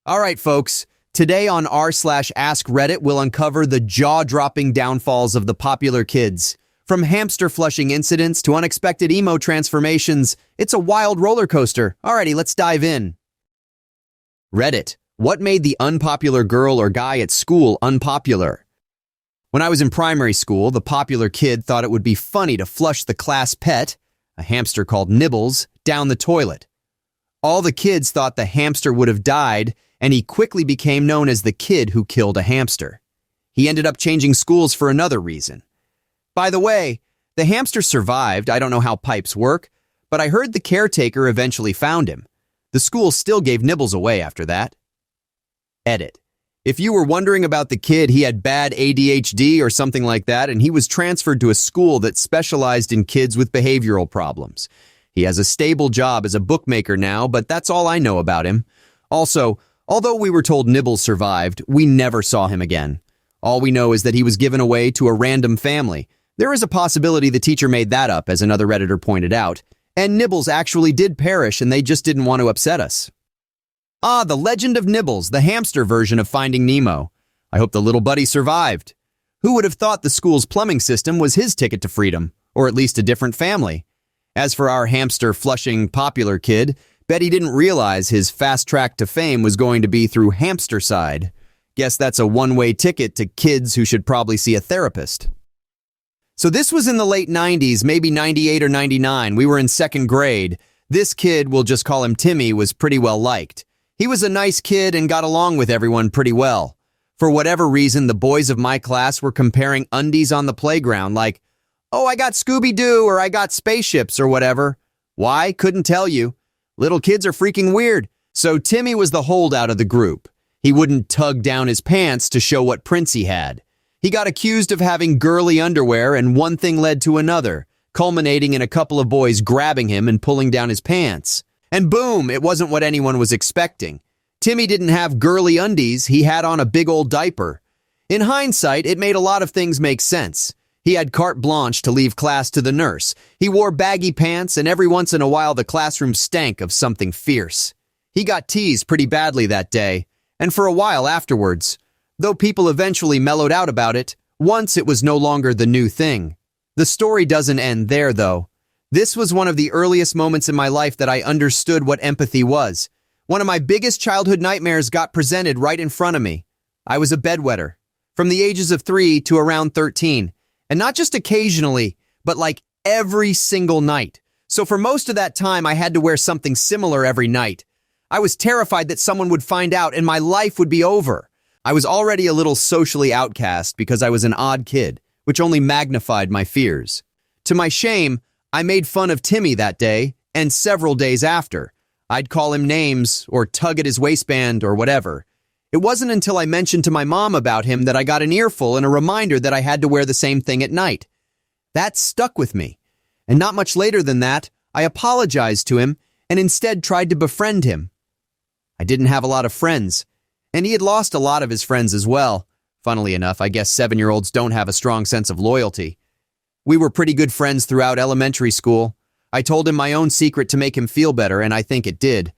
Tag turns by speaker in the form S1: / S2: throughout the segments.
S1: All right, folks. Today on r/AskReddit, we'll uncover the jaw-dropping downfalls of the popular kids. From hamster flushing incidents to unexpected emo transformations, it's a wild roller coaster. Alrighty, let's dive in. Reddit. What made the unpopular girl or guy at school unpopular? When I was in primary school, the popular kid thought it would be funny to flush the class pet, a hamster called Nibbles, down the toilet. All the kids thought the hamster would have died, and he quickly became known as the kid who killed a hamster. He ended up changing schools for another reason. By the way, the hamster survived. I don't know how pipes work, but I heard the caretaker eventually found him. The school still gave Nibbles away after that. Edit. If you were wondering about the kid, he had bad ADHD or something like that, and he was transferred to a school that specialized in kids with behavioral problems. He has a stable job as a bookmaker now, but that's all I know about him. Also, although we were told Nibbles survived, we never saw him again. All we know is that he was given away to a random family. There is a possibility the teacher made that up, as another Redditor pointed out, and Nibbles actually did perish and they just didn't want to upset us. Ah, the legend of Nibbles, the hamster version of Finding Nemo. I hope the little buddy survived. Who would have thought the school's plumbing system was his ticket to freedom, or at least a different family? As for our hamster-flushing popular kid, bet he didn't realize his fast track to fame was going to be through hamster-side. Guess that's a one-way ticket to kids who should probably see a therapist. So this was in the late 90s, maybe 98 or 99. We were in second grade. This kid, we'll just call him Timmy, was pretty well liked. He was a nice kid and got along with everyone pretty well. For whatever reason, the boys of my class were comparing undies on the playground like, "Oh, I got Scooby-Doo," or "I got spaceships," or whatever. Why? Couldn't tell you. Little kids are freaking weird. So Timmy was the holdout of the group. He wouldn't tug down his pants to show what prints he had. He got accused of having girly underwear, and one thing led to another, culminating in a couple of boys grabbing him and pulling down his pants. And boom, it wasn't what anyone was expecting. Timmy didn't have girly undies, he had on a big old diaper. In hindsight, it made a lot of things make sense. He had carte blanche to leave class to the nurse. He wore baggy pants, and every once in a while the classroom stank of something fierce. He got teased pretty badly that day, and for a while afterwards. Though people eventually mellowed out about it, once it was no longer the new thing. The story doesn't end there, though. This was one of the earliest moments in my life that I understood what empathy was. One of my biggest childhood nightmares got presented right in front of me. I was a bedwetter, from the ages of 3 to around 13. And not just occasionally, but like every single night. So for most of that time, I had to wear something similar every night. I was terrified that someone would find out and my life would be over. I was already a little socially outcast because I was an odd kid, which only magnified my fears. To my shame, I made fun of Timmy that day and several days after. I'd call him names or tug at his waistband or whatever. It wasn't until I mentioned to my mom about him that I got an earful and a reminder that I had to wear the same thing at night. That stuck with me. And not much later than that, I apologized to him and instead tried to befriend him. I didn't have a lot of friends, and he had lost a lot of his friends as well. Funnily enough, I guess 7-year-olds don't have a strong sense of loyalty. We were pretty good friends throughout elementary school. I told him my own secret to make him feel better, and I think it did.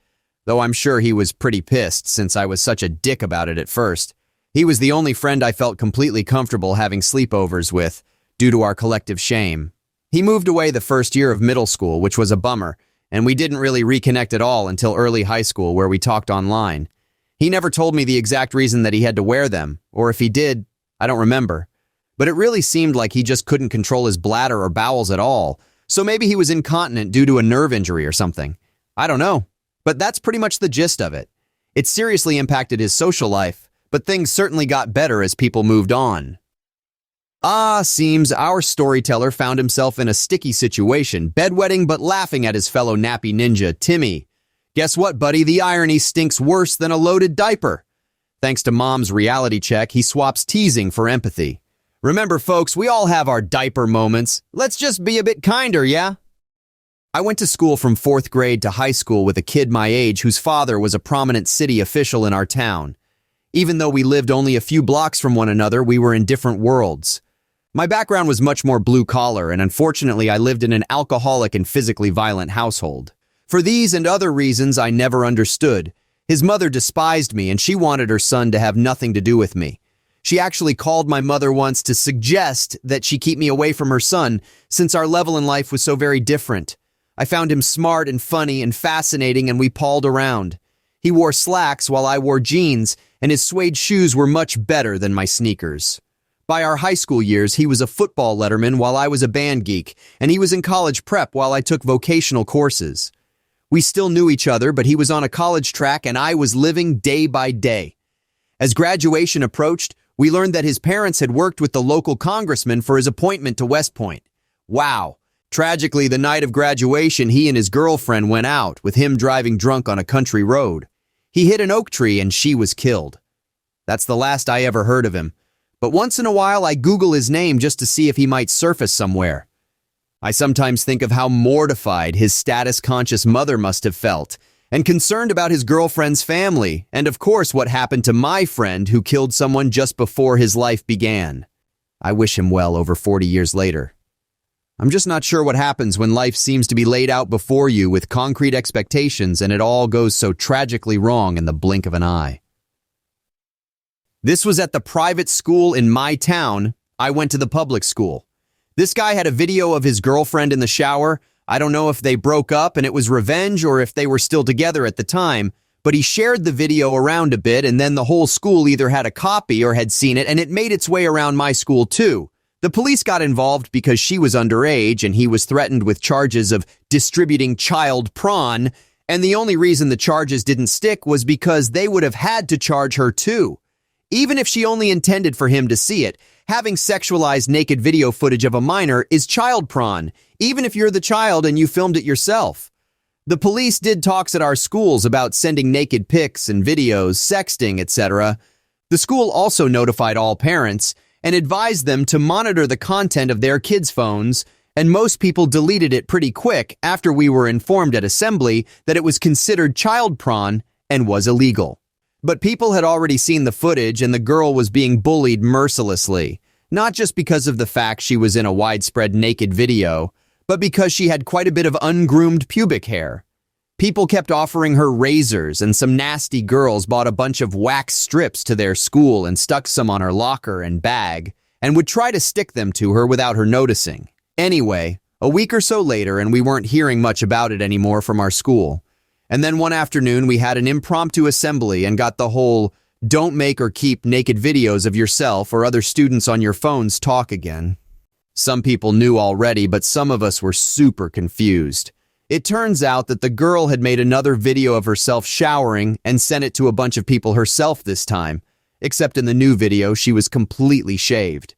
S1: Though I'm sure he was pretty pissed since I was such a dick about it at first. He was the only friend I felt completely comfortable having sleepovers with, due to our collective shame. He moved away the first year of middle school, which was a bummer, and we didn't really reconnect at all until early high school where we talked online. He never told me the exact reason that he had to wear them, or if he did, I don't remember. But it really seemed like he just couldn't control his bladder or bowels at all, so maybe he was incontinent due to a nerve injury or something. I don't know. But that's pretty much the gist of it. It seriously impacted his social life, but things certainly got better as people moved on. Seems our storyteller found himself in a sticky situation, bedwetting but laughing at his fellow nappy ninja, Timmy. Guess what, buddy? The irony stinks worse than a loaded diaper. Thanks to Mom's reality check, he swaps teasing for empathy. Remember, folks, we all have our diaper moments. Let's just be a bit kinder, yeah? I went to school from 4th grade to high school with a kid my age whose father was a prominent city official in our town. Even though we lived only a few blocks from one another, we were in different worlds. My background was much more blue-collar, and unfortunately I lived in an alcoholic and physically violent household. For these and other reasons I never understood. His mother despised me and she wanted her son to have nothing to do with me. She actually called my mother once to suggest that she keep me away from her son since our level in life was so very different. I found him smart and funny and fascinating and we palled around. He wore slacks while I wore jeans and his suede shoes were much better than my sneakers. By our high school years, he was a football letterman while I was a band geek, and he was in college prep while I took vocational courses. We still knew each other, but he was on a college track and I was living day by day. As graduation approached, we learned that his parents had worked with the local congressman for his appointment to West Point. Wow. Tragically, the night of graduation, he and his girlfriend went out, with him driving drunk on a country road. He hit an oak tree and she was killed. That's the last I ever heard of him. But once in a while, I Google his name just to see if he might surface somewhere. I sometimes think of how mortified his status-conscious mother must have felt, and concerned about his girlfriend's family, and of course what happened to my friend who killed someone just before his life began. I wish him well over 40 years later. I'm just not sure what happens when life seems to be laid out before you with concrete expectations and it all goes so tragically wrong in the blink of an eye. This was at the private school in my town. I went to the public school. This guy had a video of his girlfriend in the shower. I don't know if they broke up and it was revenge or if they were still together at the time, but he shared the video around a bit and then the whole school either had a copy or had seen it and it made its way around my school too. The police got involved because she was underage and he was threatened with charges of distributing child porn, and the only reason the charges didn't stick was because they would have had to charge her too. Even if she only intended for him to see it, having sexualized naked video footage of a minor is child porn, even if you're the child and you filmed it yourself. The police did talks at our schools about sending naked pics and videos, sexting, etc. The school also notified all parents and advised them to monitor the content of their kids' phones, and most people deleted it pretty quick after we were informed at assembly that it was considered child porn and was illegal. But people had already seen the footage and the girl was being bullied mercilessly, not just because of the fact she was in a widespread naked video, but because she had quite a bit of ungroomed pubic hair. People kept offering her razors and some nasty girls bought a bunch of wax strips to their school and stuck some on her locker and bag and would try to stick them to her without her noticing. Anyway, a week or so later and we weren't hearing much about it anymore from our school. And then one afternoon we had an impromptu assembly and got the whole "don't make or keep naked videos of yourself or other students on your phones" talk again. Some people knew already, but some of us were super confused. It turns out that the girl had made another video of herself showering and sent it to a bunch of people herself this time, except in the new video she was completely shaved.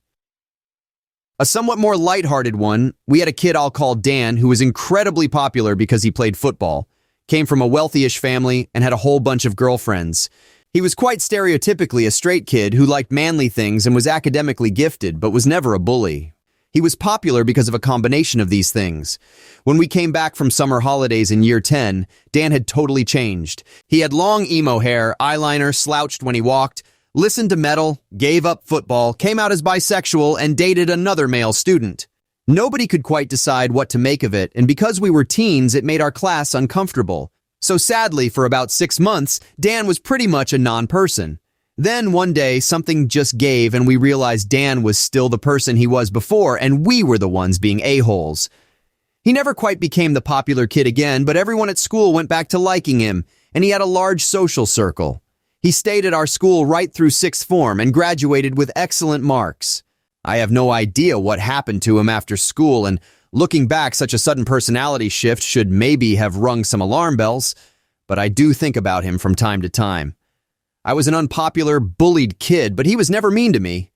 S1: A somewhat more lighthearted one, we had a kid I'll call Dan who was incredibly popular because he played football. Came from a wealthy-ish family, and had a whole bunch of girlfriends. He was quite stereotypically a straight kid who liked manly things and was academically gifted, but was never a bully. He was popular because of a combination of these things. When we came back from summer holidays in year 10, Dan had totally changed. He had long emo hair, eyeliner, slouched when he walked, listened to metal, gave up football, came out as bisexual, and dated another male student. Nobody could quite decide what to make of it, and because we were teens, it made our class uncomfortable. So sadly, for about 6 months, Dan was pretty much a non-person. Then one day, something just gave and we realized Dan was still the person he was before, and we were the ones being a-holes. He never quite became the popular kid again, but everyone at school went back to liking him, and he had a large social circle. He stayed at our school right through 6th form and graduated with excellent marks. I have no idea what happened to him after school, and looking back, such a sudden personality shift should maybe have rung some alarm bells, but I do think about him from time to time. I was an unpopular, bullied kid, but he was never mean to me.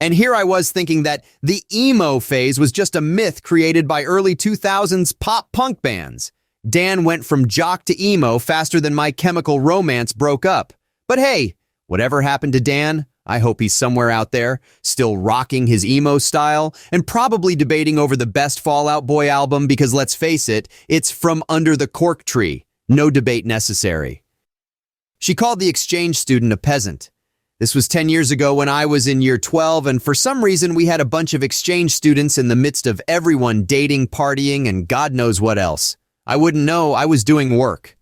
S1: And here I was thinking that the emo phase was just a myth created by early 2000s pop-punk bands. Dan went from jock to emo faster than My Chemical Romance broke up. But hey, whatever happened to Dan, I hope he's somewhere out there, still rocking his emo style, and probably debating over the best Fall Out Boy album because let's face it, it's From Under the Cork Tree. No debate necessary. She called the exchange student a peasant. This was 10 years ago when I was in year 12, and for some reason we had a bunch of exchange students in the midst of everyone dating, partying, and God knows what else. I wouldn't know, I was doing work.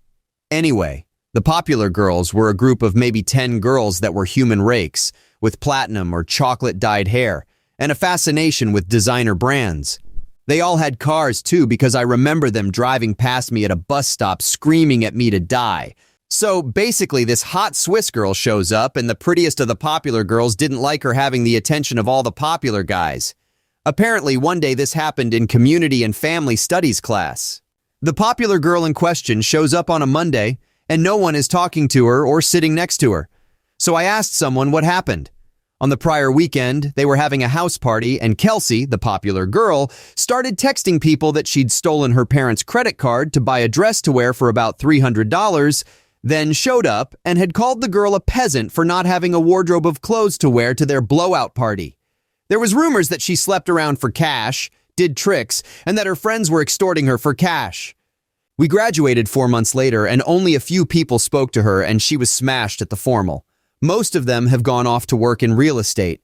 S1: Anyway, The popular girls were a group of maybe 10 girls that were human rakes, with platinum or chocolate-dyed hair, and a fascination with designer brands. They all had cars too, because I remember them driving past me at a bus stop screaming at me to die. So basically, this hot Swiss girl shows up, and the prettiest of the popular girls didn't like her having the attention of all the popular guys. Apparently, one day this happened in community and family studies class. The popular girl in question shows up on a Monday, and no one is talking to her or sitting next to her. So I asked someone what happened. On the prior weekend, they were having a house party, and Kelsey, the popular girl, started texting people that she'd stolen her parents' credit card to buy a dress to wear for about $300, then showed up and had called the girl a peasant for not having a wardrobe of clothes to wear to their blowout party. There was rumors that she slept around for cash, did tricks, and that her friends were extorting her for cash. We graduated 4 months later, and only a few people spoke to her, and she was smashed at the formal. Most of them have gone off to work in real estate.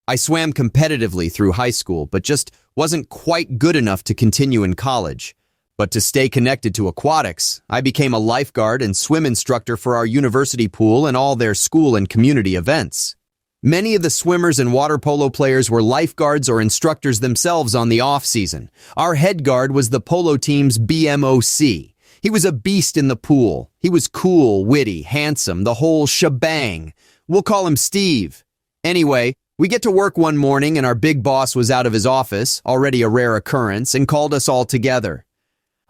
S1: I swam competitively through high school, but just wasn't quite good enough to continue in college. But to stay connected to aquatics, I became a lifeguard and swim instructor for our university pool and all their school and community events. Many of the swimmers and water polo players were lifeguards or instructors themselves on the off-season. Our head guard was the polo team's BMOC. He was a beast in the pool. He was cool, witty, handsome, the whole shebang. We'll call him Steve. Anyway, we get to work one morning and our big boss was out of his office, already a rare occurrence, and called us all together.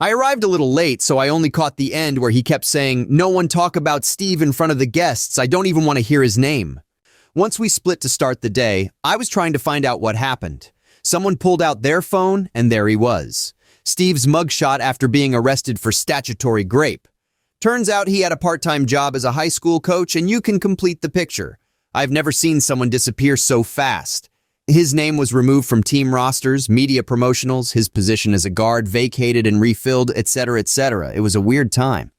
S1: I arrived a little late, so I only caught the end where he kept saying, "No one talk about Steve in front of the guests. I don't even want to hear his name." Once we split to start the day, I was trying to find out what happened. Someone pulled out their phone, and there he was. Steve's mugshot after being arrested for statutory grape. Turns out he had a part-time job as a high school coach, and you can complete the picture. I've never seen someone disappear so fast. His name was removed from team rosters, media promotionals, his position as a guard vacated and refilled, etc., etc. It was a weird time.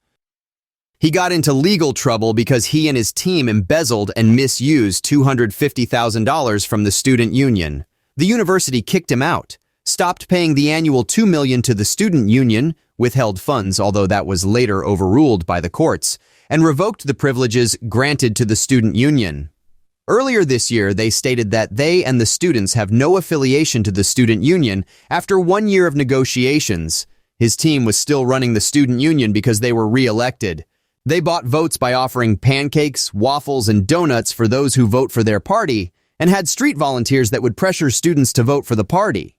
S1: He got into legal trouble because he and his team embezzled and misused $250,000 from the student union. The university kicked him out, stopped paying the annual $2 million to the student union, withheld funds, although that was later overruled by the courts, and revoked the privileges granted to the student union. Earlier this year, they stated that they and the students have no affiliation to the student union after 1 year of negotiations. His team was still running the student union because they were re-elected. They bought votes by offering pancakes, waffles, and donuts for those who vote for their party, and had street volunteers that would pressure students to vote for the party.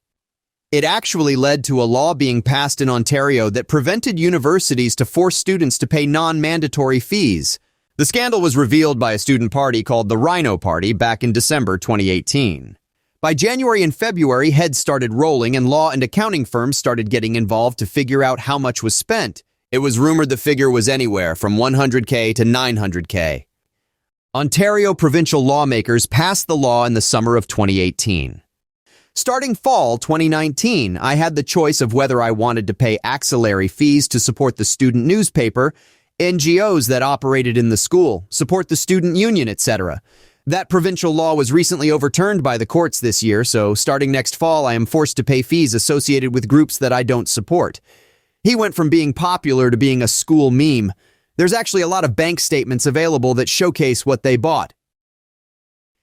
S1: It actually led to a law being passed in Ontario that prevented universities to force students to pay non-mandatory fees. The scandal was revealed by a student party called the Rhino Party back in December 2018. By January and February, heads started rolling and law and accounting firms started getting involved to figure out how much was spent. It was rumored the figure was anywhere from $100K to $900K. Ontario provincial lawmakers passed the law in the summer of 2018. Starting fall 2019, I had the choice of whether I wanted to pay axillary fees to support the student newspaper, NGOs that operated in the school, support the student union, etc. That provincial law was recently overturned by the courts this year, so starting next fall, I am forced to pay fees associated with groups that I don't support. He went from being popular to being a school meme. There's actually a lot of bank statements available that showcase what they bought.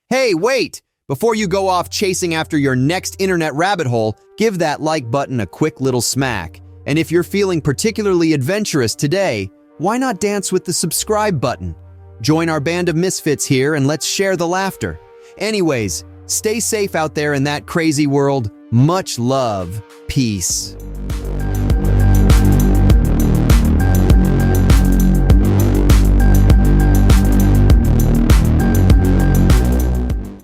S1: Hey, wait! Before you go off chasing after your next internet rabbit hole, give that like button a quick little smack. And if you're feeling particularly adventurous today, why not dance with the subscribe button? Join our band of misfits here and let's share the laughter. Anyways, stay safe out there in that crazy world. Much love. Peace.